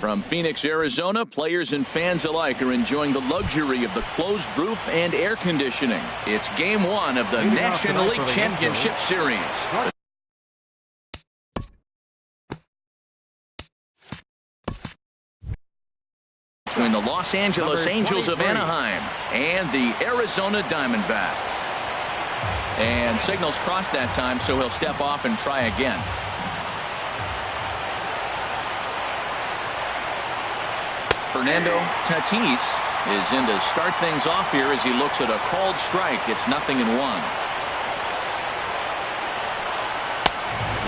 From Phoenix, Arizona, players and fans alike are enjoying the luxury of the closed roof and air conditioning. It's Game 1 of the National League Championship Series. Between the Los Angeles Angels of Anaheim and the Arizona Diamondbacks. And signals crossed that time, so he'll step off and try again. Fernando Tatis is in to start things off here as he looks at a called strike. It's 0-1.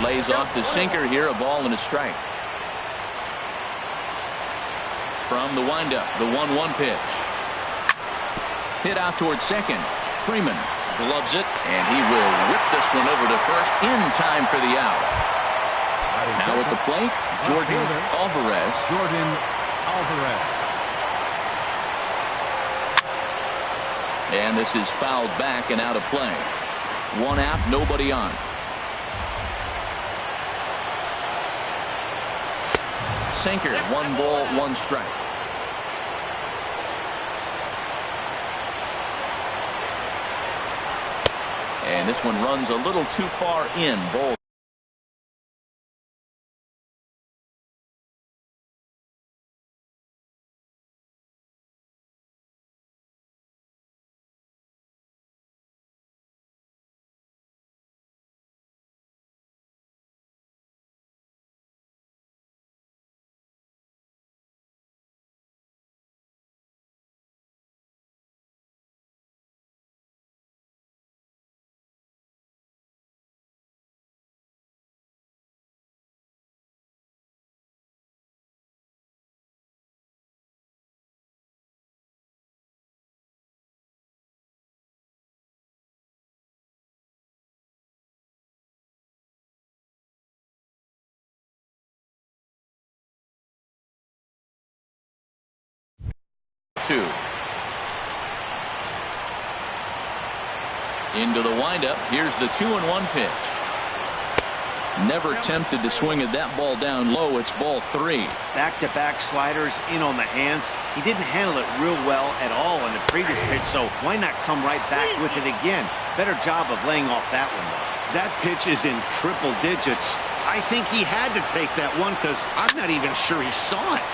Lays off the sinker here, a ball and a strike. From the windup, the 1-1 pitch. Hit out towards second. Freeman gloves it, and he will whip this one over to first in time for the out. Now at the plate, Jordan Alvarez. And this is fouled back and out of play. One out, nobody on. Sinker, 1 ball, 1 strike. And this one runs a little too far in. Ball. Into the windup. Here's the 2-1 pitch. Never tempted to swing at that ball down low. It's ball 3. Back-to-back sliders in on the hands. He didn't handle it real well at all in the previous pitch, so why not come right back with it again? Better job of laying off that one, though. That pitch is in triple digits. I think he had to take that one because I'm not even sure he saw it.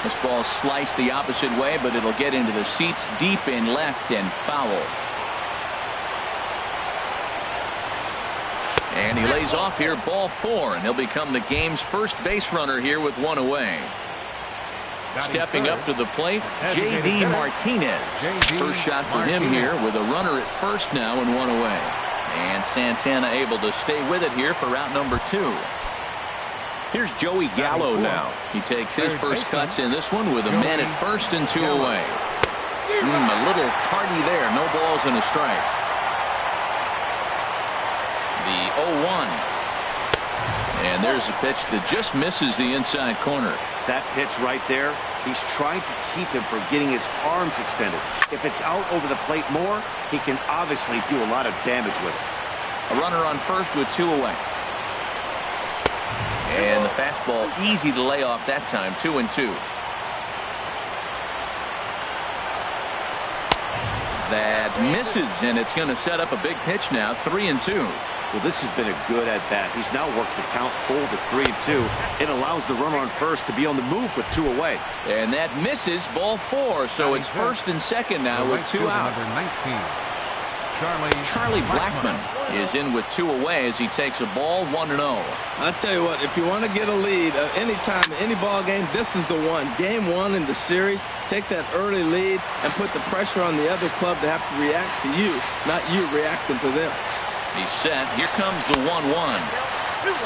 This ball sliced the opposite way, but it'll get into the seats deep in left and foul. And he lays off here, ball 4, and he'll become the game's first base runner here with 1 away. Stepping up to the plate, J.D. Martinez. First shot for him here with a runner at first now and 1 away. And Santana able to stay with it here for route number 2. Here's Joey Gallo now. He takes his first cuts in this one with a man at first and 2 away. A little tardy there. No balls and a strike. The 0-1. And there's a pitch that just misses the inside corner. That pitch right there, he's trying to keep him from getting his arms extended. If it's out over the plate more, he can obviously do a lot of damage with it. A runner on first with 2 away. And the fastball easy to lay off that time. 2-2. That misses, and it's going to set up a big pitch now. 3-2. Well, this has been a good at-bat. He's now worked the count full to 3-2. It allows the runner on first to be on the move with 2 away. And that misses, ball 4. So it's first and second now with 2 out. Charlie Blackmon is in with 2 away as he takes a ball. 1-0. I'll tell you what, if you want to get a lead any time, any ball game, this is the one. Game 1 in the series, take that early lead and put the pressure on the other club to have to react to you, not you reacting to them. He's set. Here comes the 1-1.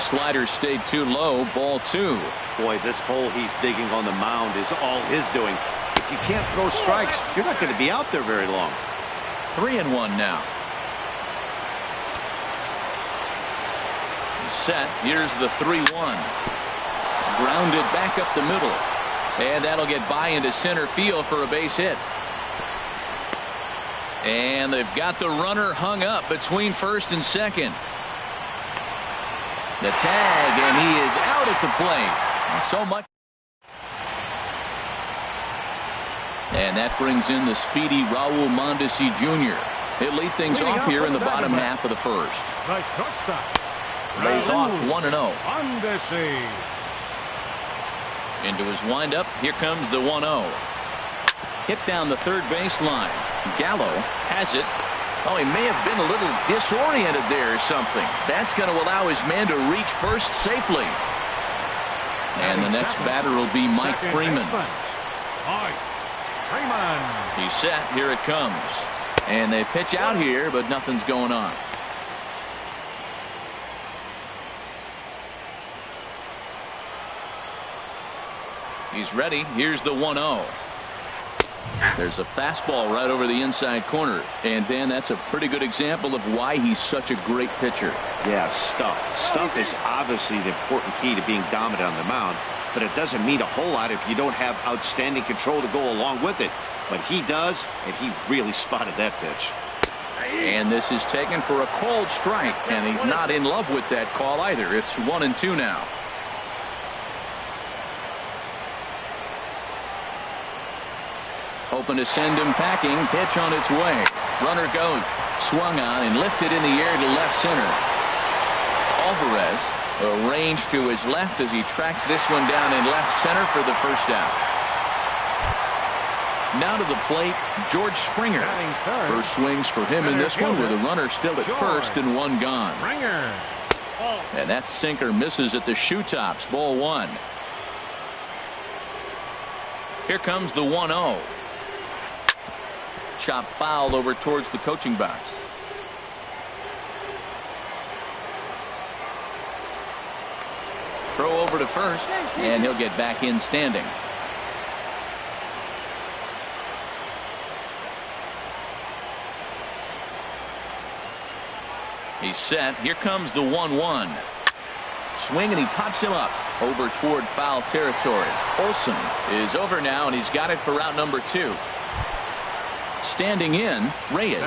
Slider stayed too low. Ball 2. Boy, this hole he's digging on the mound is all his doing. If you can't throw strikes, you're not going to be out there very long. 3-1 now. He's set. Here's the 3-1. Grounded back up the middle. And that'll get by into center field for a base hit. And they've got the runner hung up between first and second. The tag, and he is out at the plate. And so much. And that brings in the speedy Raul Mondesi Jr. He'll lead things off here in the bottom half of the first. The shortstop. Lays off 1-0. Mondesi. Into his windup. Here comes the 1-0. Hit down the third baseline. Gallo has it. Oh, he may have been a little disoriented there or something. That's going to allow his man to reach first safely. And the next batter will be Mike Freeman. He's set. Here it comes. And they pitch out here, but nothing's going on. He's ready. Here's the 1-0. There's a fastball right over the inside corner. And Dan, that's a pretty good example of why he's such a great pitcher. Yeah, stuff. Stuff is obviously the important key to being dominant on the mound, but it doesn't mean a whole lot if you don't have outstanding control to go along with it. But he does, and he really spotted that pitch. And this is taken for a called strike, and he's not in love with that call either. It's 1-2 now. Hoping to send him packing. Pitch on its way. Runner goes. Swung on and lifted in the air to left center. Alvarez arranged to his left as he tracks this one down in left center for the first out. Now to the plate, George Springer. First swings for him in this one with a runner still at first and one gone. And that sinker misses at the shoe tops. Ball one. Here comes the 1-0. Chop foul over towards the coaching box. Throw over to first, and he'll get back in standing. He's set. Here comes the 1-1. Swing, and he pops him up over toward foul territory. Olsen is over now, and he's got it for out number 2. Standing in, Reyes.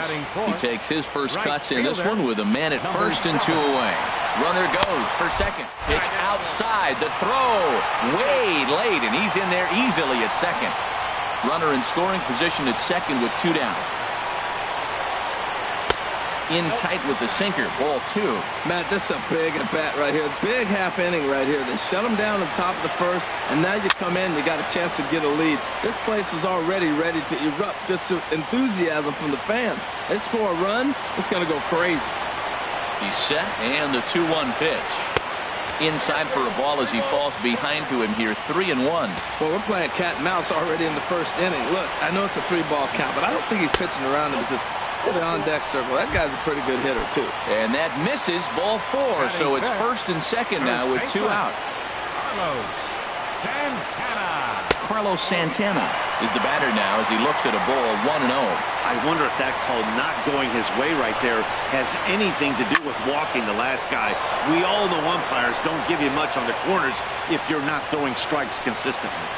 He takes his first cuts in this one with a man at first and 2 away. Runner goes for second. Pitch outside. The throw way late, and he's in there easily at second. Runner in scoring position at second with 2 down. In tight with the sinker. Ball 2. Matt, this is a big at bat right here. Big half inning right here. They shut him down at the top of the first, and now you come in, you got a chance to get a lead. This place is already ready to erupt. Just enthusiasm from the fans. They score a run, it's going to go crazy. He's set, and the 2-1 pitch. Inside for a ball as he falls behind to him here. 3-1. Well, we're playing cat and mouse already in the first inning. Look, I know it's a 3-ball count, but I don't think he's pitching around him because the on-deck circle. That guy's a pretty good hitter, too. And that misses. Ball 4. So it's first and second now with 2 out. Carlos Santana is the batter now as he looks at a ball 1-0. I wonder if that call not going his way right there has anything to do with walking the last guy. We all know umpires don't give you much on the corners if you're not throwing strikes consistently.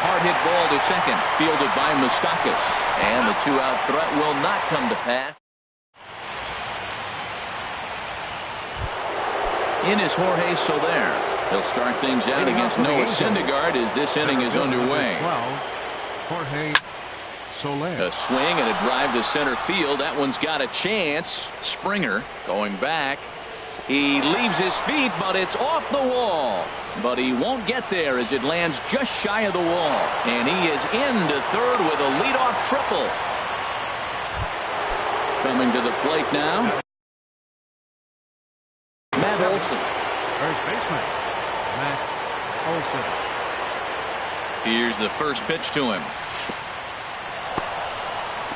Hard hit ball to second, fielded by Moustakas, and the 2-out threat will not come to pass. In is Jorge Soler. He'll start things out against Noah Syndergaard as this inning is underway. Jorge Soler. A swing and a drive to center field. That one's got a chance. Springer going back. He leaves his feet, but it's off the wall. But he won't get there as it lands just shy of the wall. And he is into third with a leadoff triple. Coming to the plate now, Matt Olson. First baseman, Matt Olson. Here's the first pitch to him.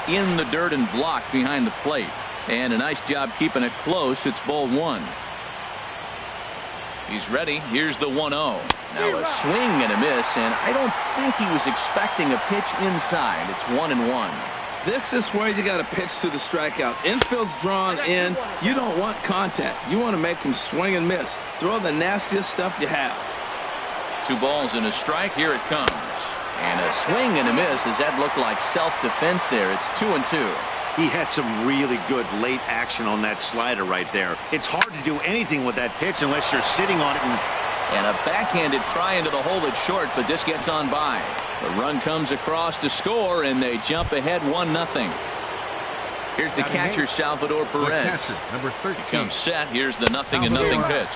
In the dirt and blocked behind the plate. And a nice job keeping it close. It's ball 1. He's ready. Here's the 1-0. Now a swing and a miss, and I don't think he was expecting a pitch inside. It's 1-1. This is where you got to pitch to the strikeout. Infield's drawn in. You don't want contact. You want to make him swing and miss. Throw the nastiest stuff you have. 2 balls and a strike. Here it comes. And a swing and a miss. Does that look like self-defense there? It's 2-2. He had some really good late action on that slider right there. It's hard to do anything with that pitch unless you're sitting on it and And a backhanded try into the hole that's short, but this gets on by. The run comes across to score, and they jump ahead 1-0. Here's the catcher, Salvador Perez. Number 13. He comes set. Here's the 0-0 pitch.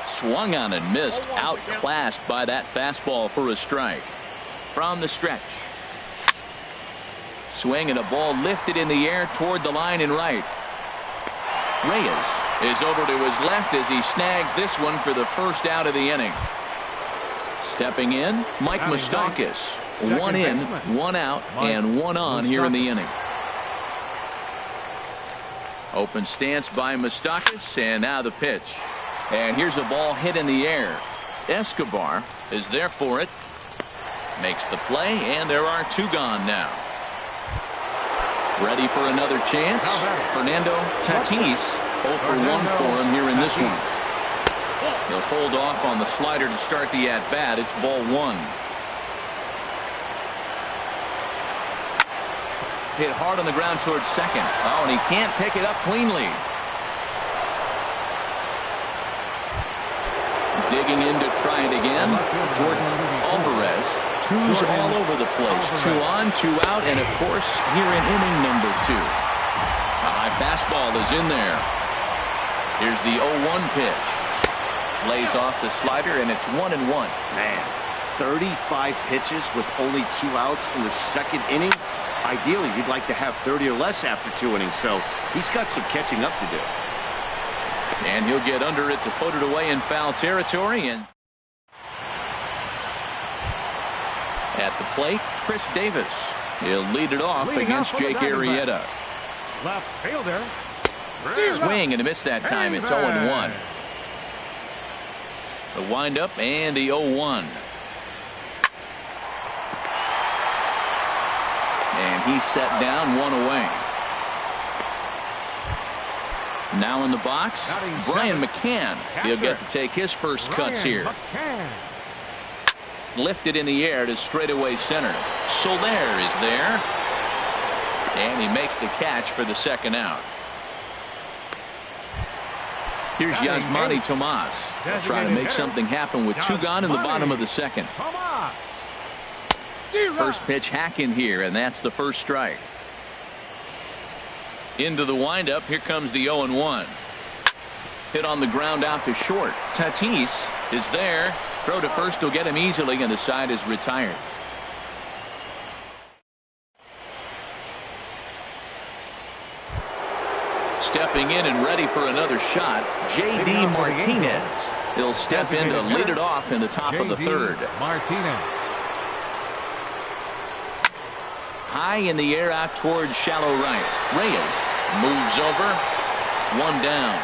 Swung on and missed. Outclassed by that fastball for a strike. From the stretch. Swing and a ball lifted in the air toward the line and right. Reyes is over to his left as he snags this one for the first out of the inning. Stepping in, Mike Moustakas. 1 in, 1 out, and 1 on here in the inning. Open stance by Moustakas, and now the pitch. And here's a ball hit in the air. Escobar is there for it. Makes the play, and there are 2 gone now. Ready for another chance. Fernando Tatis, 0 for 1 for him here in this one. He'll hold off on the slider to start the at-bat. It's ball 1. Hit hard on the ground towards second. Oh, and he can't pick it up cleanly. Digging in to try it again. Jordan Alvarez. 2's all over the place. 2 on, 2 out, and of course here in inning number 2. A high fastball is in there. Here's the 0-1 pitch. Lays off the slider, and it's 1-1. Man, 35 pitches with only 2 outs in the second inning. Ideally, you'd like to have 30 or less after 2 innings, so he's got some catching up to do. And he'll get under it to put it away in foul territory. And at the plate, Chris Davis. He'll lead it off against Jake Arrieta. Left fielder. Swing and a miss that time. It's 0-1. The windup and the 0-1. And he's set down, 1 away. Now in the box, Brian McCann. He'll get to take his first cuts here. Lifted in the air to straightaway center. Soler is there. And he makes the catch for the second out. Here's Yasmani Tomas. They'll try to make something happen with 2 gone in the bottom of the second. First pitch hack in here, and that's the first strike. Into the windup. Here comes the 0-1. Hit on the ground out to short. Tatis is there. Throw to first will get him easily, and the side is retired. Stepping in and ready for another shot, J.D. Martinez. He'll step in to lead it off in the top of the third. Martinez. High in the air out towards shallow right. Reyes moves over. 1 down.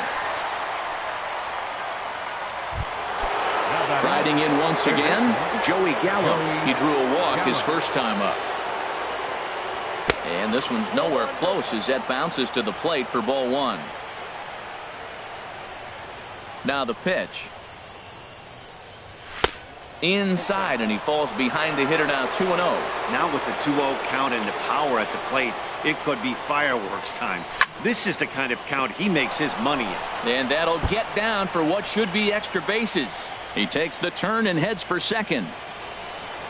Riding in once again, Joey Gallo. He drew a walk his first time up. And this one's nowhere close as that bounces to the plate for ball 1. Now the pitch. Inside, and he falls behind the hitter now 2-0. Now with the 2-0 count and the power at the plate, it could be fireworks time. This is the kind of count he makes his money in. And that'll get down for what should be extra bases. He takes the turn and heads for second.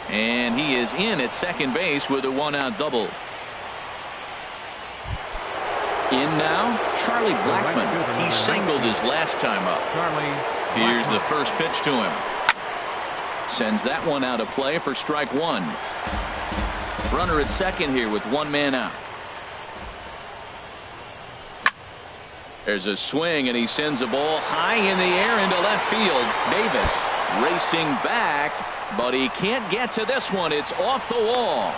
And he is in at second base with a 1-out double. In now, Charlie Blackmon. He singled his last time up. Here's the first pitch to him. Sends that one out of play for strike 1. Runner at second here with 1 man out. There's a swing, and he sends a ball high in the air into left field. Davis racing back, but he can't get to this one. It's off the wall.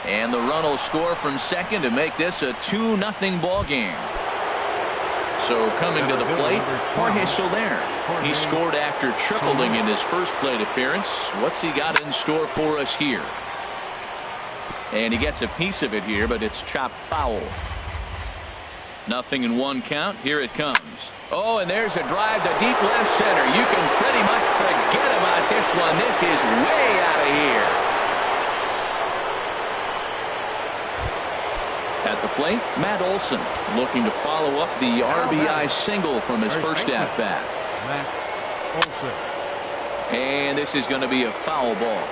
And the run will score from second to make this a 2-0 ball game. So coming to the plate, Jorge Soler. He scored after tripling in his first plate appearance. What's he got in store for us here? And he gets a piece of it here, but it's chopped foul. 0-1 count. Here it comes. Oh, and there's a drive to deep left center. You can pretty much forget about this one. This is way out of here. At the plate, Matt Olson looking to follow up the RBI single from his first at-bat. bases. And this is going to be a foul ball.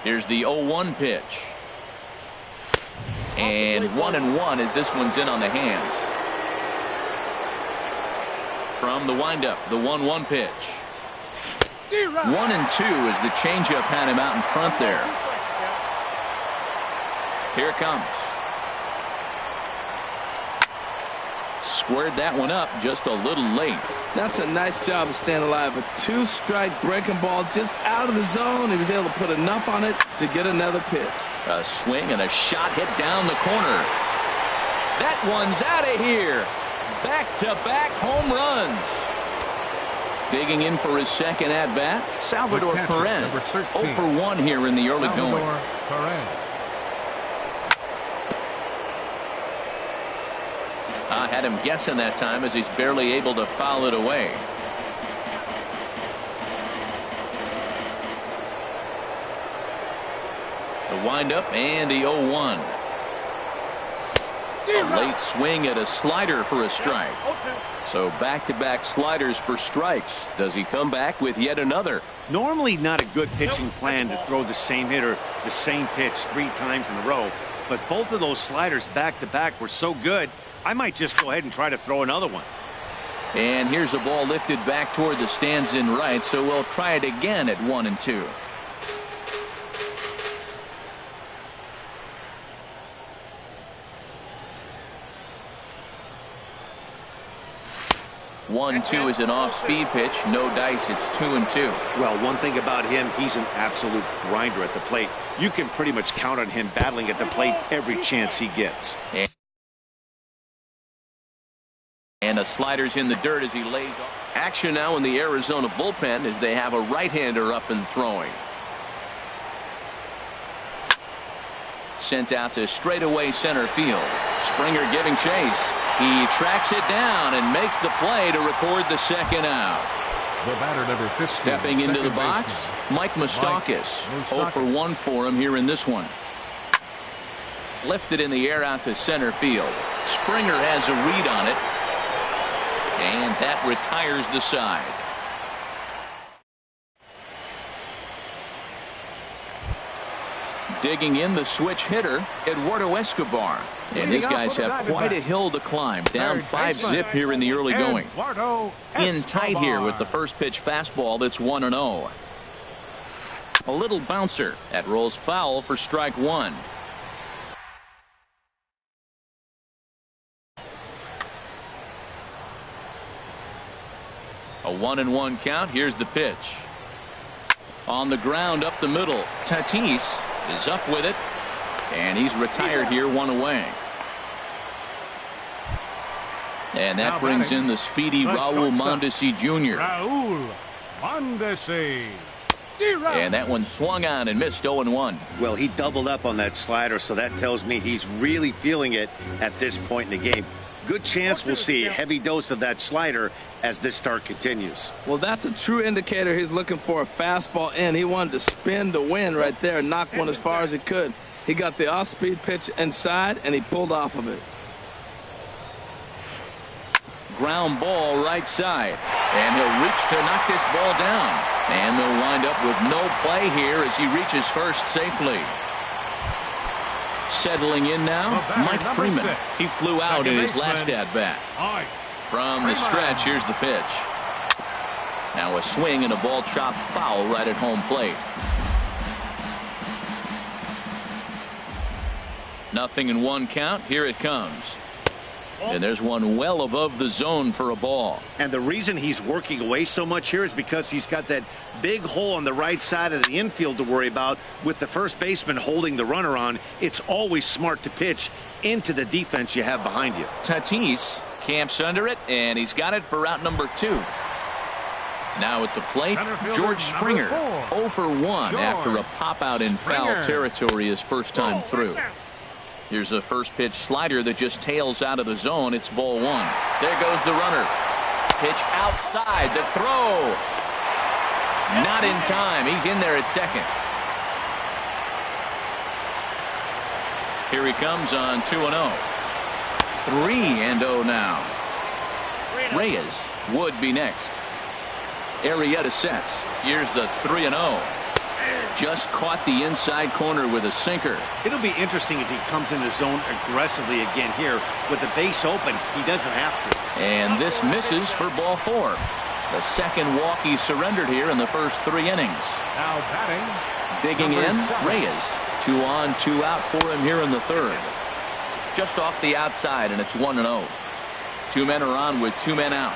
Here's the 0-1 pitch. And 1-1 as this one's in on the hands. From the windup, the 1-1 pitch. 1-2 as the changeup had him out in front there. Here it comes. Squared that one up just a little late. That's a nice job of staying alive. A 2-strike breaking ball just out of the zone. He was able to put enough on it to get another pitch. A swing and a shot hit down the corner. That one's out of here. Back-to-back home runs. Digging in for his second at-bat, Salvador Perez. 0 for 1 here in the early going. I had him guessing that time as he's barely able to foul it away. The windup and the 0-1. A late swing at a slider for a strike. So back-to-back sliders for strikes. Does he come back with yet another? Normally not a good pitching plan to throw the same hitter the same pitch 3 times in a row. But both of those sliders back-to-back were so good, I might just go ahead and try to throw another one. And here's a ball lifted back toward the stands in right, so we'll try it again at 1-2. One-two is an off-speed pitch. No dice. It's 2-2. Well, one thing about him, he's an absolute grinder at the plate. You can pretty much count on him battling at the plate every chance he gets. And a slider's in the dirt as he lays off. Action now in the Arizona bullpen as they have a right-hander up and throwing. Sent out to straightaway center field. Springer giving chase. He tracks it down and makes the play to record the second out. The batter, number 15. Stepping into the box, Mike Moustakas. 0 for 1 for him here in this one. Lifted in the air out to center field. Springer has a read on it. And that retires the side. Digging in the switch hitter, Eduardo Escobar. And his guys have quite a hill to climb. Down 5-zip here in the early going. In tight here with the first pitch fastball that's 1-0. A little bouncer. That rolls foul for strike 1. A 1-1 count. Here's the pitch. On the ground up the middle. Tatis is up with it. And he's retired here, 1 away. And that brings in the speedy Raul Mondesi Jr. Raul Mondesi. And that one swung on and missed 0-1. Well, he doubled up on that slider, so that tells me he's really feeling it at this point in the game. Good chance we'll see a heavy dose of that slider as this start continues. Well, that's a true indicator he's looking for a fastball in. He wanted to spin the wind right there and knock one as far as he could. He got the off-speed pitch inside, and he pulled off of it. Ground ball right side. And he'll reach to knock this ball down. And they'll wind up with no play here as he reaches first safely. Settling in now, Mike Freeman. He flew out in his last at-bat. From the stretch, here's the pitch. Now a swing and a ball chopped foul right at home plate. 0-1 count. Here it comes. And there's one well above the zone for a ball. And the reason he's working away so much here is because he's got that big hole on the right side of the infield to worry about with the first baseman holding the runner on. It's always smart to pitch into the defense you have behind you. Tatis camps under it, and he's got it for route number 2. Now at the plate, George Springer. 0 for 1 after a pop out in foul territory his first time through. Here's a first pitch slider that just tails out of the zone. It's ball 1. There goes the runner. Pitch outside. The throw. Not in time. He's in there at second. Here he comes on 2-0. 3-0 now. Reyes would be next. Arrieta sets. Here's the 3-0. Just caught the inside corner with a sinker. It'll be interesting if he comes in the zone aggressively again here. With the base open, he doesn't have to. And this misses for ball 4. The second walk he surrendered here in the first 3 innings. Now batting. Digging in, Reyes. 2 on, 2 out for him here in the 3rd. Just off the outside, and it's 1-0. 2 men are on with 2 men out.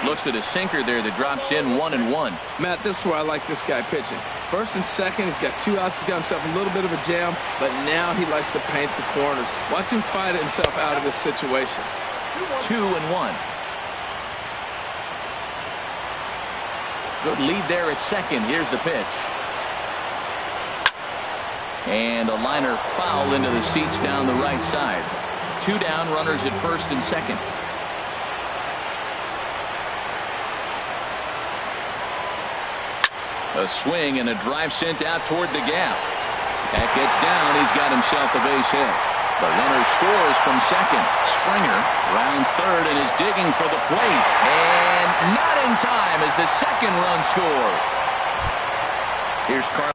Looks at a sinker there that drops in 1-1. Matt, this is where I like this guy pitching. First and second, he's got 2 outs. He's got himself a little bit of a jam, but now he likes to paint the corners. Watch him fight himself out of this situation. 2-1. Good lead there at second. Here's the pitch. And a liner foul into the seats down the right side. 2 down, runners at first and second. A swing and a drive sent out toward the gap. That gets down. He's got himself a base hit. The runner scores from second. Springer rounds third and is digging for the plate. And not in time as the second run scores. Here's Carlos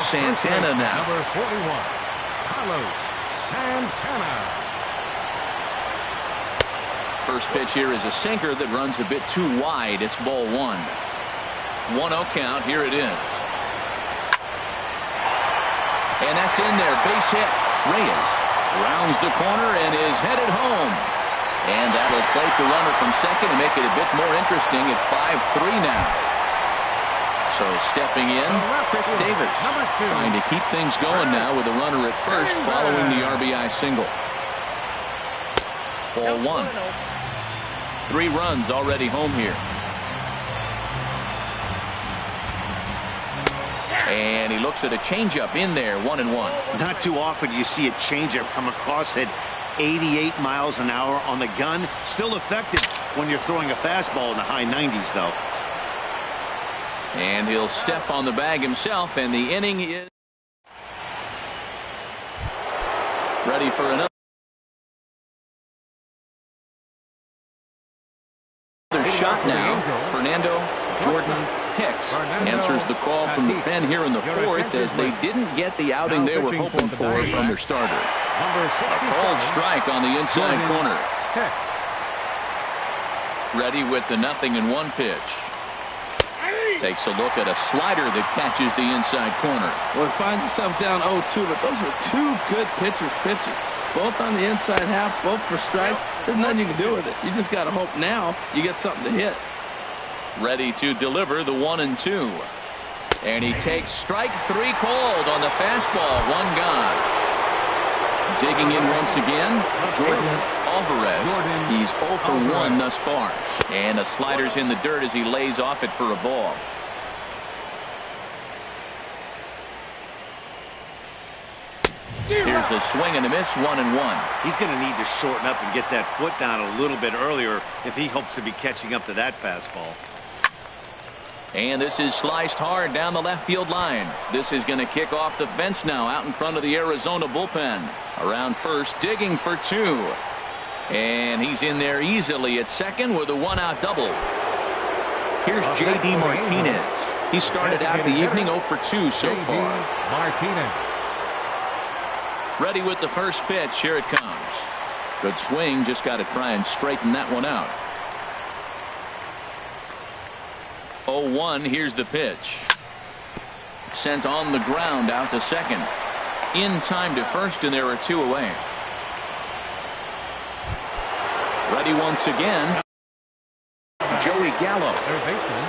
Santana now. Number 41, Carlos Santana. First pitch here is a sinker that runs a bit too wide. It's ball 1. 1-0 count. Here it is. And that's in there. Base hit. Reyes rounds the corner and is headed home. And that'll plate the runner from second and make it a bit more interesting at 5-3 now. So stepping in, Chris Davis trying to keep things going now with a runner at first following the RBI single. Ball 1. 3 runs already home here. And he looks at a changeup in there, 1-1. Not too often you see a changeup come across at 88 miles an hour on the gun. Still effective when you're throwing a fastball in the high 90s, though. And he'll step on the bag himself, and the inning is ready for another shot now. Fernando Jordan Hicks answers the call from the pen here in the 4th as they didn't get the outing they were hoping for from their starter. A cold strike on the inside corner. Ready with the 0-1 pitch. Takes a look at a slider that catches the inside corner. Well, he finds himself down 0-2, but those are 2 good pitchers' pitches. Both on the inside half, both for strikes. There's nothing you can do with it. You just got to hope now you get something to hit. Ready to deliver the 1-2. And he takes strike 3 called on the fastball. 1 gone. Digging in once again, Jordan Alvarez. He's 0 for 1 thus far. And the slider's in the dirt as he lays off it for a ball. Here's a swing and a miss, 1-1. He's going to need to shorten up and get that foot down a little bit earlier if he hopes to be catching up to that fastball. And this is sliced hard down the left field line. This is going to kick off the fence now out in front of the Arizona bullpen. Around first, digging for 2. And he's in there easily at second with a 1-out double. Here's J.D. Martinez. He started out the evening 0 for 2 so far. Martinez. Ready with the first pitch. Here it comes. Good swing. Just got to try and straighten that one out. 0-1. Here's the pitch. Sent on the ground out to second. In time to first, and there are 2 away. Ready once again. Joey Gallo. Third baseman,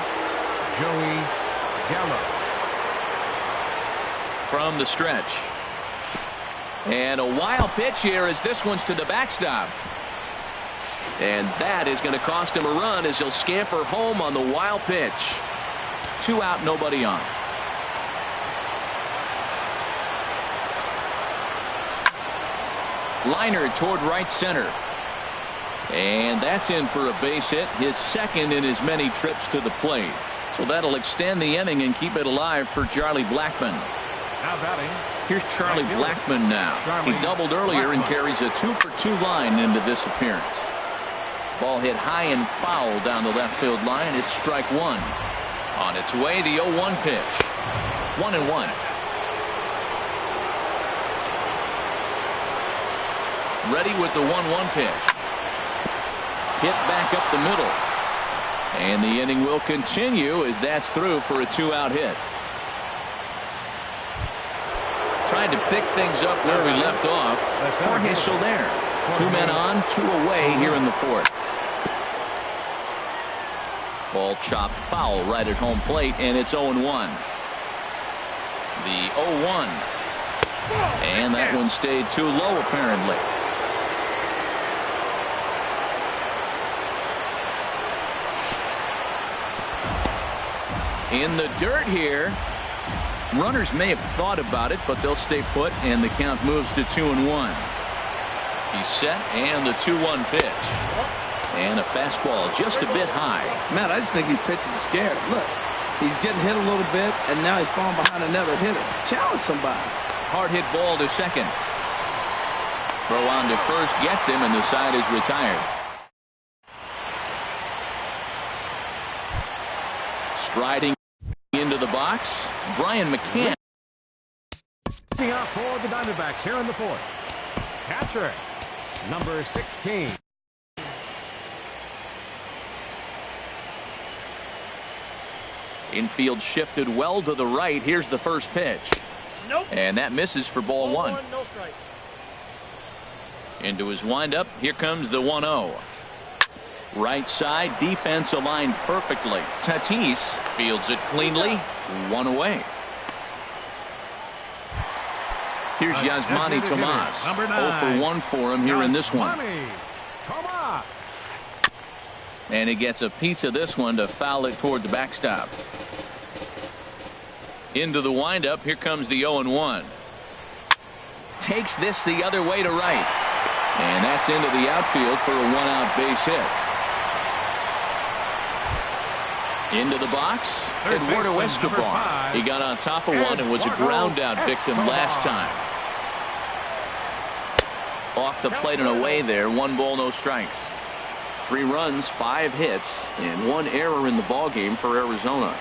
Joey Gallo. From the stretch. And a wild pitch here as this one's to the backstop. And that is going to cost him a run as he'll scamper home on the wild pitch. 2 out, nobody on. Liner toward right center. And that's in for a base hit, his second in as many trips to the plate. So that'll extend the inning and keep it alive for Charlie Blackmon. Now batting. Here's Charlie Blackmon now. He doubled earlier and carries a 2-for-2 line into this appearance. Ball hit high and foul down the left field line. It's strike one. On its way, the 0-1 pitch. 1-1. Ready with the 1-1 pitch. Hit back up the middle. And the inning will continue as that's through for a 2-out hit. Trying to pick things up where we left off. Jorge Soler. 2 men on, 2 away here in the fourth. Ball chopped foul right at home plate, and it's 0-1. The 0-1. And that one stayed too low, apparently. In the dirt here. Runners may have thought about it, but they'll stay put, and the count moves to 2-1. He's set, and the 2-1 pitch. And a fastball just a bit high. Matt, I just think he's pitching scared. Look, he's getting hit a little bit, and now he's falling behind another hitter. Challenge somebody. Hard hit ball to second. Throw on to first gets him, and the side is retired. Striding into the box, Brian McCann. Looking out for the Diamondbacks here in the fourth. Catcher, number 16. Infield shifted well to the right. Here's the first pitch. Nope. And that misses for ball one. No strike. Into his windup. Here comes the 1-0. Right side defense aligned perfectly. Tatis fields it cleanly. 1 away. Here's Yasmani Tomas. 0 for 1 for him here in this one. And he gets a piece of this one to foul it toward the backstop. Into the windup. Here comes the 0-1. Takes this the other way to right. And that's into the outfield for a 1-out base hit. Into the box, Eduardo Escobar. He got on top of one and was a ground out victim last time. Off the plate and away there. 1 ball, no strikes. 3 runs, 5 hits, and 1 error in the ballgame for Arizona.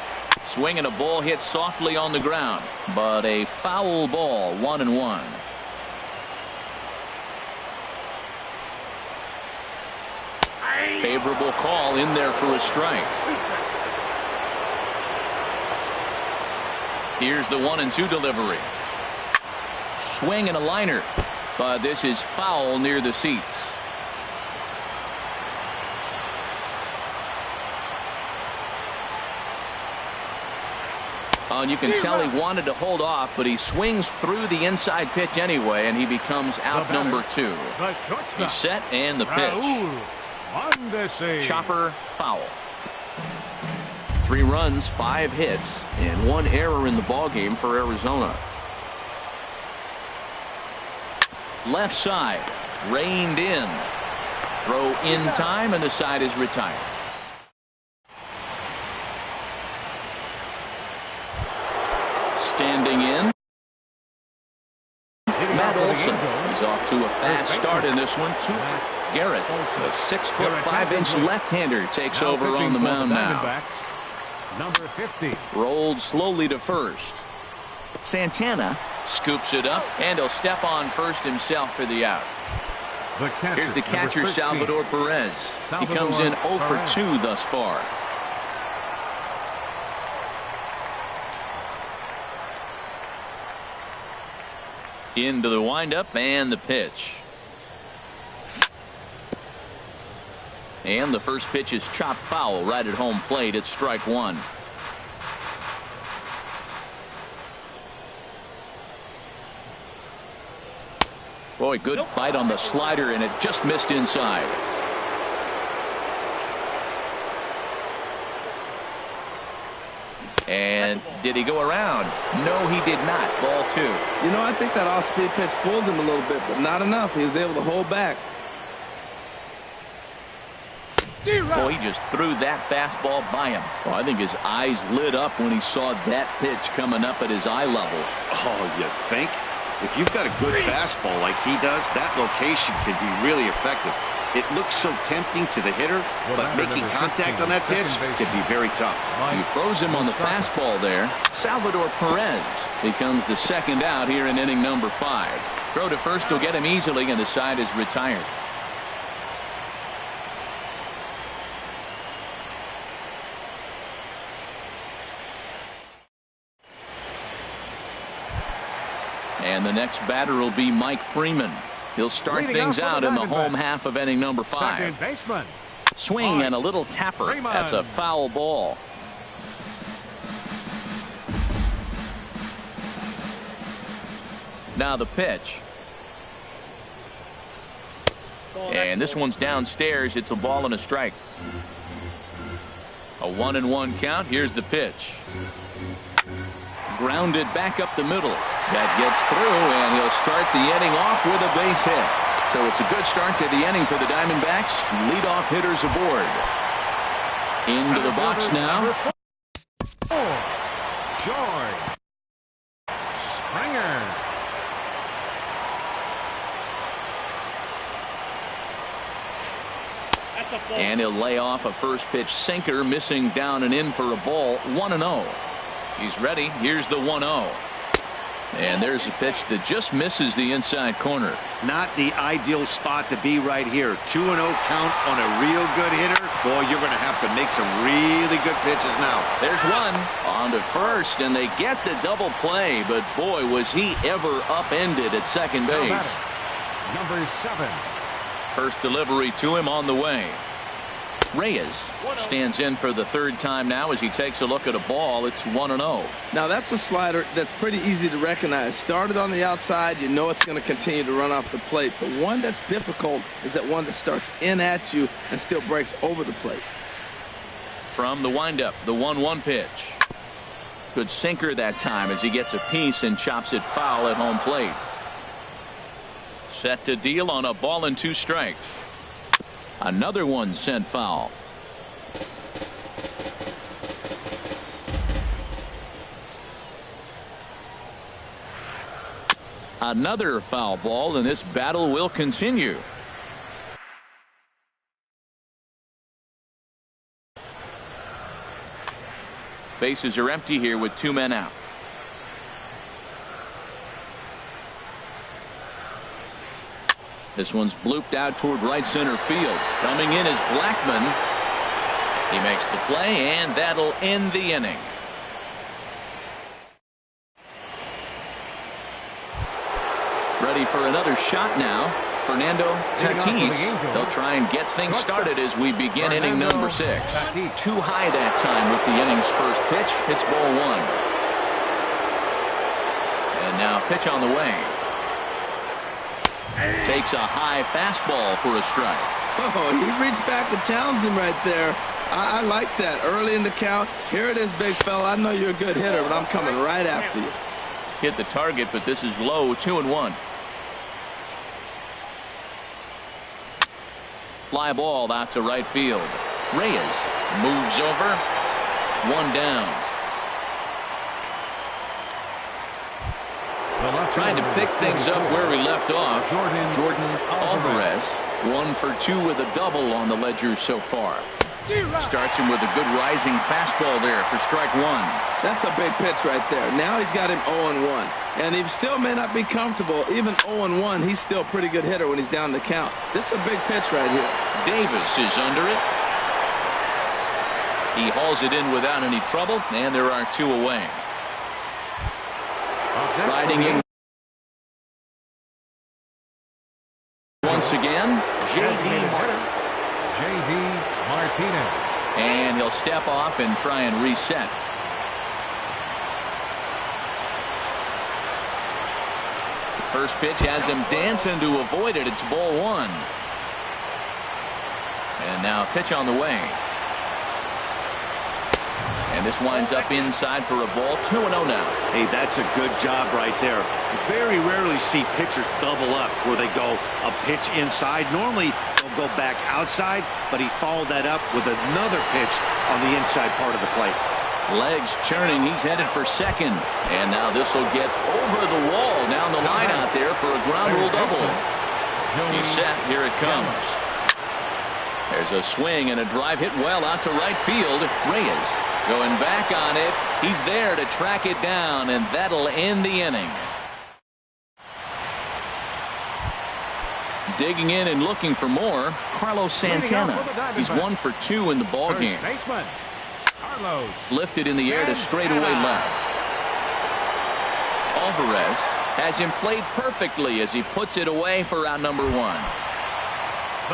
Swinging a ball hit softly on the ground, but a foul ball. 1-1. Favorable call in there for a strike. Here's the 1-2 delivery. Swing and a liner, but this is foul near the seats. And you can tell he wanted to hold off, but he swings through the inside pitch anyway, and he becomes out number 2. He's set, and the pitch. Chopper foul. 3 runs, 5 hits, and 1 error in the ballgame for Arizona. Left side, reined in. Throw in time, and the side is retired. Standing in, Matt Olson. He's off to a fast start in this one. Garrett, the 6'5" left-hander, takes over on the mound now. Number 50. Rolled slowly to first. Santana scoops it up, and he'll step on first himself for the out. Here's the catcher, Salvador Perez. He comes in 0 for 2 thus far. Into the windup and the pitch. And the first pitch is chopped foul right at home plate. It's strike 1. Boy, good bite on the slider, and it just missed inside. And did he go around? No, he did not. Ball 2. You know, I think that off-speed pitch fooled him a little bit, but not enough. He was able to hold back. Boy, he just threw that fastball by him. Well, I think his eyes lit up when he saw that pitch coming up at his eye level. Oh, you think? If you've got a good fastball like he does, that location can be really effective. It looks so tempting to the hitter, but making contact on that pitch can be very tough. He froze him on the fastball there. Salvador Perez becomes the second out here in inning number 5. Throw to first will get him easily, and the side is retired. And the next batter will be Mike Freeman. He'll start things out in the home half of inning number 5. Swing and a little tapper. That's a foul ball. Now the pitch. And this one's downstairs. It's a ball and a strike. A 1-1 count. Here's the pitch. Grounded back up the middle. That gets through, and he'll start the inning off with a base hit. So it's a good start to the inning for the Diamondbacks. Leadoff hitters aboard. Into the box now. George Springer. And he'll lay off a first pitch sinker, missing down and in for a ball. 1-0. He's ready. Here's the 1-0. And there's a pitch that just misses the inside corner. Not the ideal spot to be right here. 2-0 count on a real good hitter. Boy, you're going to have to make some really good pitches now. There's one on to first, and they get the double play. But boy, was he ever upended at second base. Number 7. First delivery to him on the way. Reyes stands in for the third time now as he takes a look at a ball. It's 1-0. Now that's a slider that's pretty easy to recognize. Started on the outside, you know it's going to continue to run off the plate. But one that's difficult is that one that starts in at you and still breaks over the plate. From the windup, the 1-1 pitch. Good sinker that time as he gets a piece and chops it foul at home plate. Set to deal on a ball and 2 strikes. Another one sent foul. Another foul ball, and this battle will continue. Bases are empty here with 2 men out. This one's blooped out toward right center field. Coming in is Blackman. He makes the play, and that'll end the inning. Ready for another shot now. Fernando Tatis. They'll try and get things started as we begin inning number 6. Too high that time with the inning's first pitch. It's ball 1. And now pitch on the way. Takes a high fastball for a strike. Oh, he reached back and challenged him right there. I like that. Early in the count. Here it is, big fella. I know you're a good hitter, but I'm coming right after you. Hit the target, but this is low. 2-1. Fly ball out to right field. Reyes moves over. 1 down. Trying to pick things up where we left off. Jordan Alvarez 1 for 2 with a double on the ledger so far. Starts him with a good rising fastball there for strike 1. That's a big pitch right there. Now he's got him 0-1. And he still may not be comfortable. Even 0-1, he's still a pretty good hitter when he's down the count. This is a big pitch right here. Davis is under it. He hauls it in without any trouble, and there are 2 away. Riding in once again, J.D. Martinez. And he'll step off and try and reset. First pitch has him dancing to avoid it. It's ball 1. And now pitch on the way. And this winds up inside for a ball. 2-0 now. Hey, that's a good job right there. You very rarely see pitchers double up where they go a pitch inside. Normally, they'll go back outside, but he followed that up with another pitch on the inside part of the plate. Legs churning. He's headed for second. And now this will get over the wall down the line out there for a ground rule double. He's set. Here it comes. There's a swing and a drive hit well out to right field. Reyes going back on it. He's there to track it down, and that'll end the inning. Digging in and looking for more, Carlos Santana. He's 1 for 2 in the ball game. Lifted in the air to straightaway left. Alvarez has him played perfectly as he puts it away for out number 1.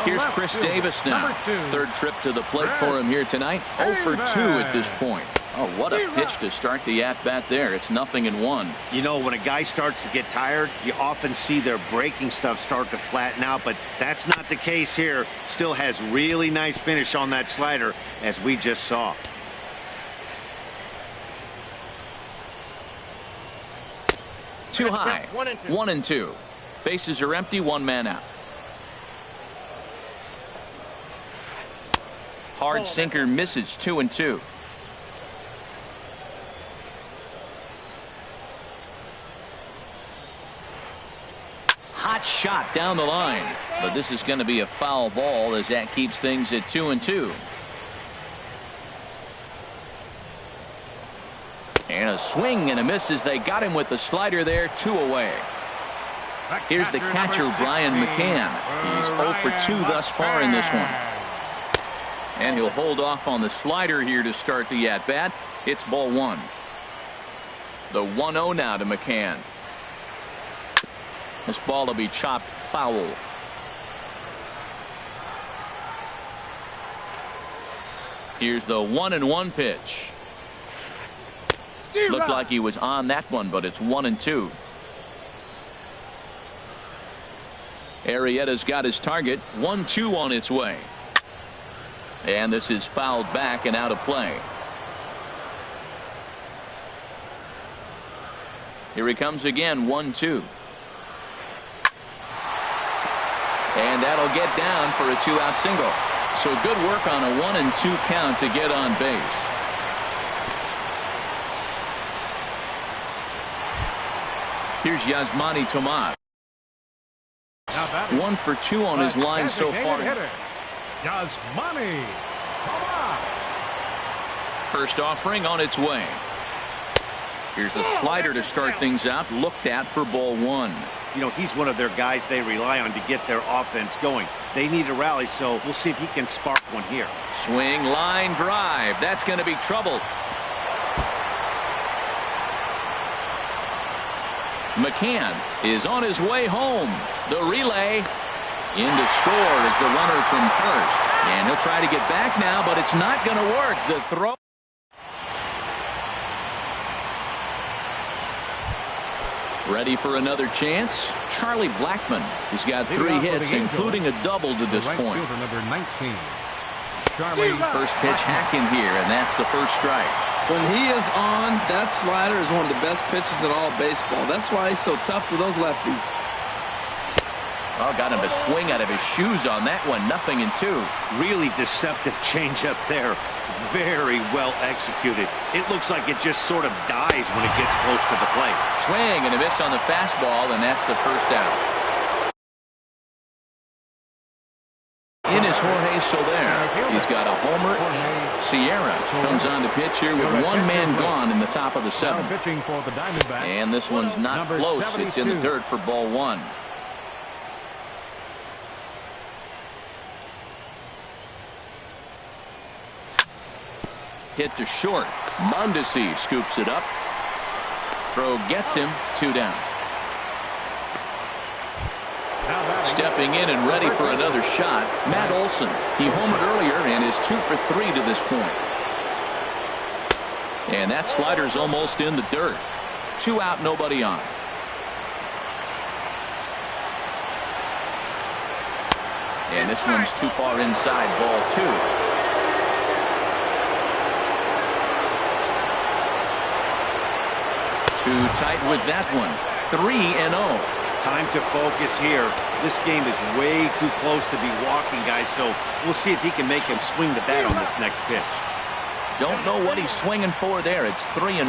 Here's Chris Davis now. Third trip to the plate for him here tonight. 0 for 2 at this point. Oh, what a pitch to start the at-bat there. It's 0-1. You know, when a guy starts to get tired, you often see their breaking stuff start to flatten out, but that's not the case here. Still has really nice finish on that slider, as we just saw. Too high. 1-2. Bases are empty. 1 man out. Hard sinker misses. 2-2. Hot shot down the line, but this is going to be a foul ball as that keeps things at 2-2. And a swing and a miss as they got him with the slider there. 2 away. Here's the catcher, Brian McCann. He's 0 for 2 thus far in this one. And he'll hold off on the slider here to start the at-bat. It's ball 1. The 1-0 now to McCann. This ball will be chopped foul. Here's the 1-1 pitch. Looked like he was on that one, but it's 1-2. Arrieta's got his target. 1-2 on its way. And this is fouled back and out of play. Here he comes again. 1-2. And that'll get down for a 2-out single. So good work on a 1-2 count to get on base. Here's Yasmani Tomas. 1 for 2 on his line so far. Yasmani Tomas. First offering on its way. Here's a slider to start things out. Looked at for ball 1. You know, he's one of their guys they rely on to get their offense going. They need a rally, so we'll see if he can spark one here. Swing, line drive. That's going to be trouble. McCann is on his way home. The relay in to score is the runner from first. And he'll try to get back now, but it's not going to work. The throw. Ready for another chance. Charlie Blackmon. He's got 3 hits, including a double to this point. Number 19. First pitch hacking here, and that's the first strike. When he is on, that slider is one of the best pitches in all baseball. That's why he's so tough for those lefties. Oh, got him to swing out of his shoes on that one. 0-2. Really deceptive changeup there. Very well executed. It looks like it just sort of dies when it gets close to the plate. Swing and a miss on the fastball, and that's the first out. In is Jorge Soler. He's got a homer. Sierra comes on to pitch here with 1 man gone in the top of the 7th. And this one's not close. It's in the dirt for ball 1. Hit to short. Mondesi scoops it up. Throw gets him. 2 down. Stepping in and ready for another shot, Matt Olson. He homered earlier and is 2 for 3 to this point. And that slider's almost in the dirt. 2 out, nobody on. And this one's too far inside, ball 2. Too tight with that one. 3-0. Time to focus here. This game is way too close to be walking, guys, so we'll see if he can make him swing the bat on this next pitch. Don't know what he's swinging for there. It's 3-1.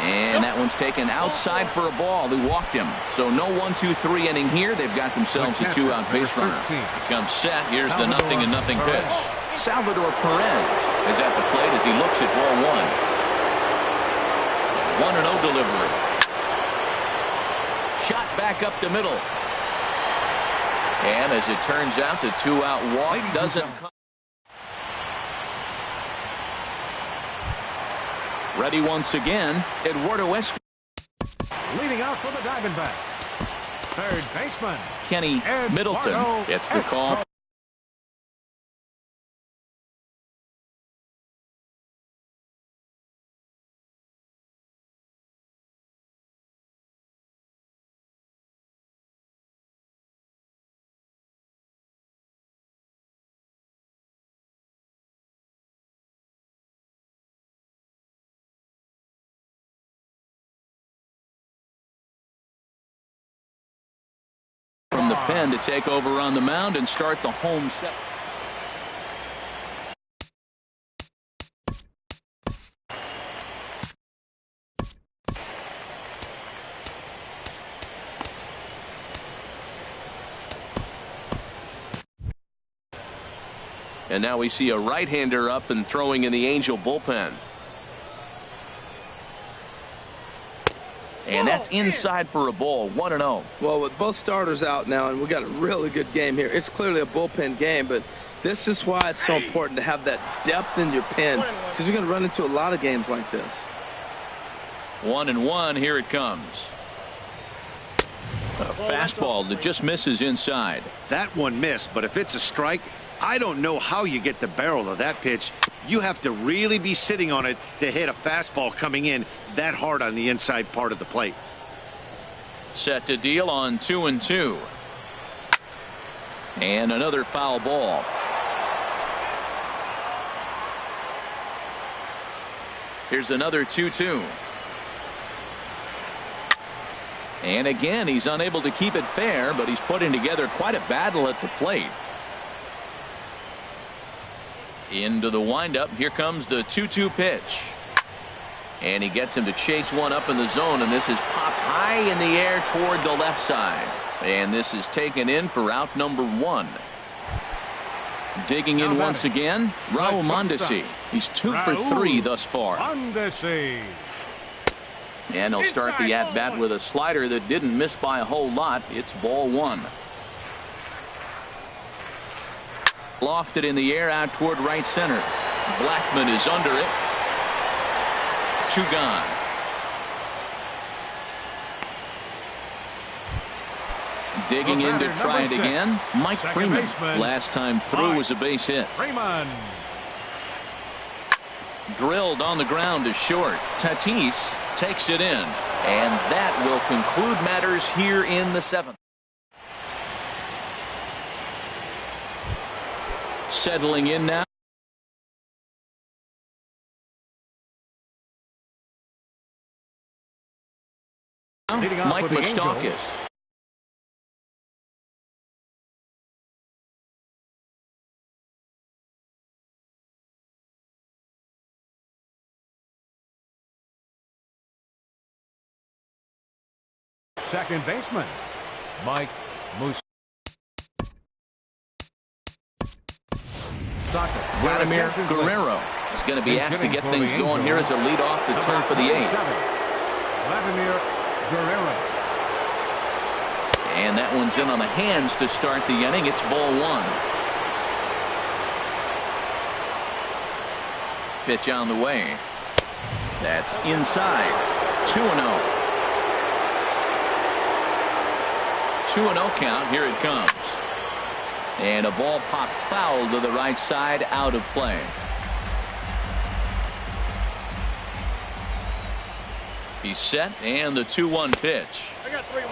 And that one's taken outside for a ball. He walked him. So no 1-2-3 inning here. They've got themselves a 2-out base runner. Comes set. Here's the 0-0 pitch. Salvador Perez is at the plate as he looks at ball one. 1-0 delivery. Shot back up the middle. And as it turns out, the 2-out walk doesn't come. Ready once again, Eduardo Escobar. Leading out for the Diamondbacks, third baseman Kenny Middleton gets the call. From the pen to take over on the mound and start the home set. And now we see a right-hander up and throwing in the Angel bullpen. And that's inside for a ball. 1-0. Well, with both starters out now, and we got a really good game here. It's clearly a bullpen game, but this is why it's so important to have that depth in your pen, because you're going to run into a lot of games like this. 1-1. Here it comes. A fastball that just misses inside. That one missed, but if it's a strike, I don't know how you get the barrel of that pitch. You have to really be sitting on it to hit a fastball coming in that hard on the inside part of the plate. Set to deal on 2-2. And another foul ball. Here's another 2-2. And again, he's unable to keep it fair, but he's putting together quite a battle at the plate. Into the windup. Here comes the 2-2 pitch. And he gets him to chase one up in the zone, and this is popped high in the air toward the left side. And this is taken in for out number 1. Digging in once again, Raul Mondesi. He's 2 for 3 thus far. Mondesi. And he'll start the at-bat with a slider that didn't miss by a whole lot. It's ball 1. Lofted in the air out toward right center. Blackman is under it. 2 gone. Digging in to try it again. Mike Freeman. Last time through was a base hit. Freeman. Drilled on the ground to short. Tatis takes it in. And that will conclude matters here in the 7th. Settling in now. Mike Moustakas. Second baseman Mike Moustakas. Vladimir Guerrero is going to be asked to get things going here as a lead off the turn for the 8th. Vladimir Guerrero. And that one's in on the hands to start the inning. It's ball 1. Pitch on the way. That's inside. 2-0. 2-0 count. Here it comes. And a ball popped foul to the right side, out of play. He's set, and the 2-1 pitch.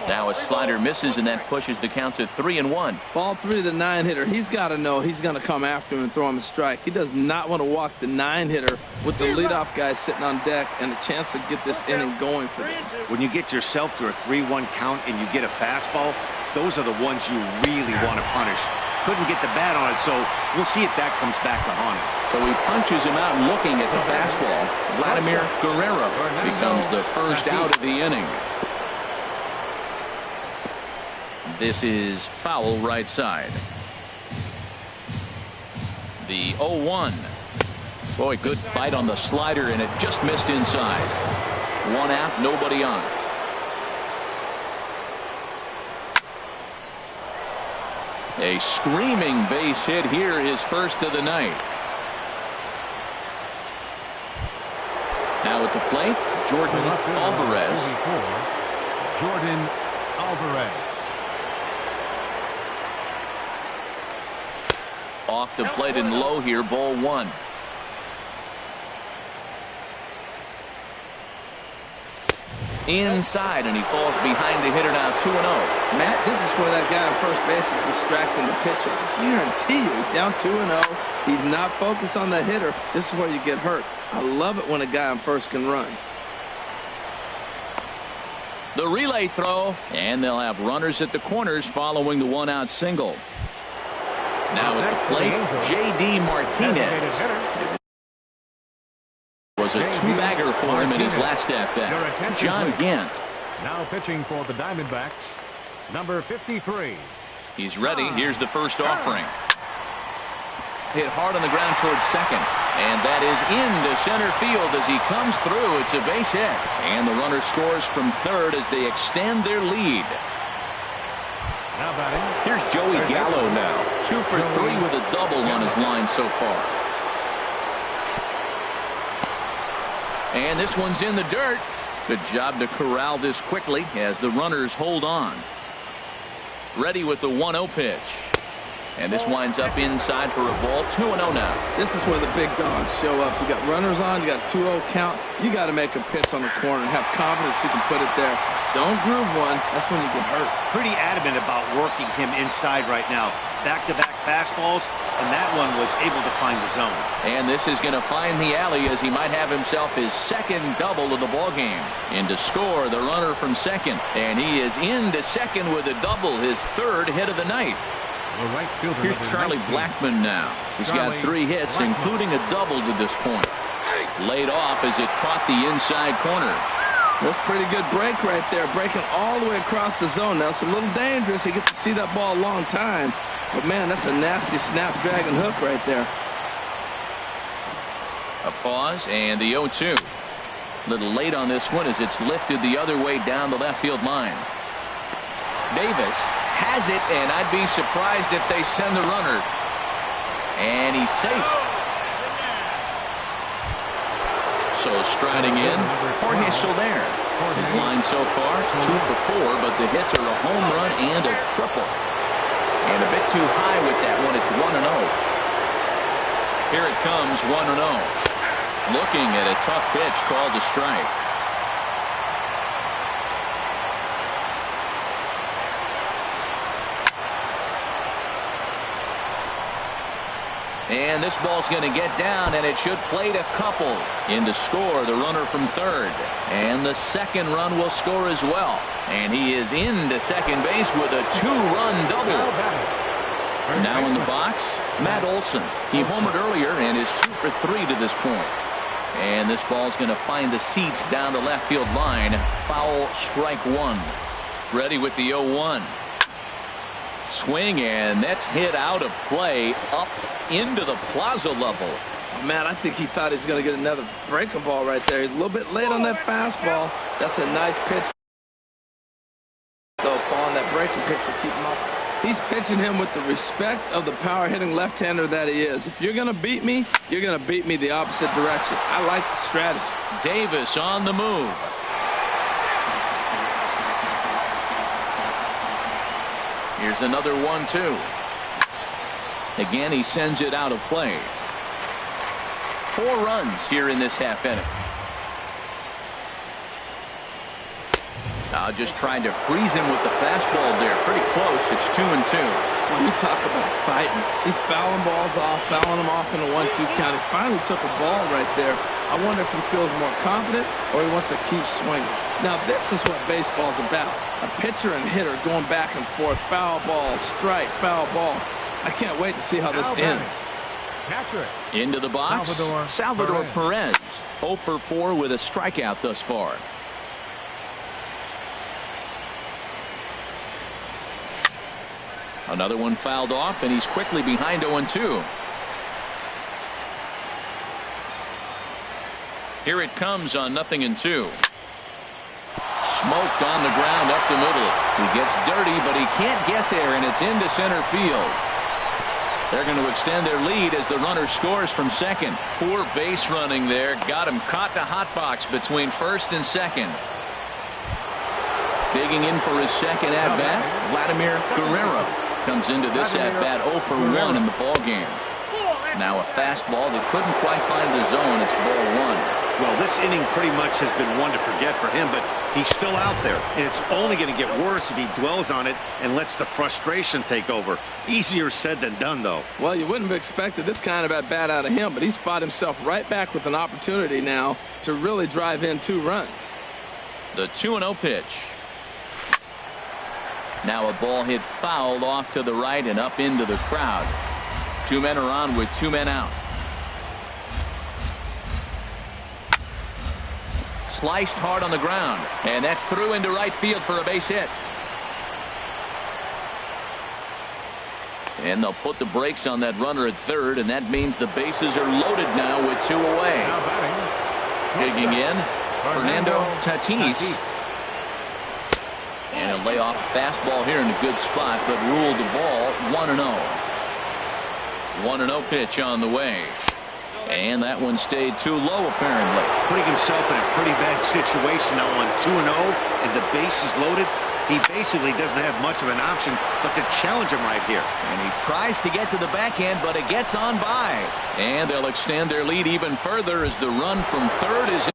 Now a slider misses, and that pushes the count to 3-1. Ball 3 to the 9-hitter. He's got to know he's going to come after him and throw him a strike. He does not want to walk the 9-hitter with the leadoff guy sitting on deck and a chance to get this inning going for them. When you get yourself to a 3-1 count and you get a fastball, those are the ones you really want to punish. Couldn't get the bat on it, so we'll see if that comes back to haunt him. So he punches him out looking at the fastball. Vladimir Guerrero becomes the first out of the inning. This is foul right side. The 0-1. Boy, good bite on the slider, and it just missed inside. 1 out, nobody on. A screaming base hit here, his first of the night. Now at the plate, Jordan Alvarez. Jordan Alvarez. Off the plate and low here, ball 1. Inside, and he falls behind the hitter now. 2-0. Matt, this is where that guy on first base is distracting the pitcher. I guarantee you, he's down 2-0. He's not focused on the hitter. This is where you get hurt. I love it when a guy on first can run. The relay throw, and they'll have runners at the corners following the 1-out single. Now at the plate, J.D. Martinez. Was a 2-bagger for him in his last at-bat. John Gant. Now pitching for the Diamondbacks, number 53. He's ready. Here's the first offering. Hit hard on the ground towards second. And that is into center field as he comes through. It's a base hit. And the runner scores from third as they extend their lead. Now batting. Here's Joey Gallo now. 2 for 3 with a double on his line so far. And this one's in the dirt. Good job to corral this quickly as the runners hold on. Ready with the 1-0 pitch. And this winds up inside for a ball. 2-0 now. This is where the big dogs show up. You got runners on, you got 2-0 count. You got to make a pitch on the corner and have confidence you can put it there. Don't groove one. That's when you get hurt. Pretty adamant about working him inside right now. Back-to-back fastballs, and that one was able to find the zone. And this is going to find the alley as he might have himself his second double of the ballgame. In to score, the runner from second. And he is into second with a double, his third hit of the night. Right fielder, here's Charlie Blackmon now. He's got 3 hits, including a double to this point. Laid off as it caught the inside corner. That's a pretty good break right there, breaking all the way across the zone. Now, it's a little dangerous. He gets to see that ball a long time. But, man, that's a nasty snap-dragon hook right there. A pause, and the 0-2. A little late on this one as it's lifted the other way down the left field line. Davis has it, and I'd be surprised if they send the runner. And he's safe. So striding in, Jorge Soler. His line so far, 2 for 4, but the hits are a home run and a triple. And a bit too high with that one. It's 1-0. Here it comes, 1-0. Looking at a tough pitch called a strike. And this ball's going to get down, and it should plate a couple. In to score, the runner from third. And the second run will score as well. And he is into second base with a 2-run double. Now in the box, Matt Olson. He homered earlier and is 2 for 3 to this point. And this ball's going to find the seats down the left field line. Foul, strike 1. Ready with the 0-1. Swing, and that's hit out of play up into the plaza level. Man, I think he thought he was going to get another breaking ball right there. He's a little bit late on that fastball. That's a nice pitch. So following that breaking pitch to keep him up. He's pitching him with the respect of the power-hitting left-hander that he is. If you're going to beat me, you're going to beat me the opposite direction. I like the strategy. Davis on the move. Here's another 1-2. Again, he sends it out of play. 4 runs here in this half inning. Just trying to freeze him with the fastball there. Pretty close. It's 2-2. When you talk about fighting, he's fouling balls off, fouling them off in a 1-2 count. He finally took a ball right there. I wonder if he feels more confident or he wants to keep swinging. Now, this is what baseball's about. A pitcher and hitter going back and forth. Foul ball, strike, foul ball. I can't wait to see how this ends. Catcher. Into the box, Salvador Perez. 0 for 4 with a strikeout thus far. Another one fouled off, and he's quickly behind 0-2. Here it comes on 0-2. Smoked on the ground up the middle. He gets dirty, but he can't get there, and it's into center field. They're going to extend their lead as the runner scores from second. Poor base running there. Got him caught the hot box between first and second. Digging in for his second at-bat, Vladimir Guerrero comes into this at-bat 0 for 1 in the ballgame. Now a fastball that couldn't quite find the zone. It's ball 1. Well, this inning pretty much has been one to forget for him, but he's still out there, and it's only going to get worse if he dwells on it and lets the frustration take over. Easier said than done, though. Well, you wouldn't have expected this kind of at-bat out of him, but he's fought himself right back with an opportunity now to really drive in 2 runs. The 2-0 pitch. Now a ball hit fouled off to the right and up into the crowd. 2 men are on with 2 men out. Sliced hard on the ground, and that's through into right field for a base hit. And they'll put the brakes on that runner at third, and that means the bases are loaded now with 2 away. Digging in, Fernando Tatis. And a layoff fastball here in a good spot, but ruled the ball 1-0. 1-0 pitch on the way. And that one stayed too low, apparently. Putting himself in a pretty bad situation now on 2-0, and the bases loaded. He basically doesn't have much of an option but to challenge him right here. And he tries to get to the backhand, but it gets on by. And they'll extend their lead even further as the run from third is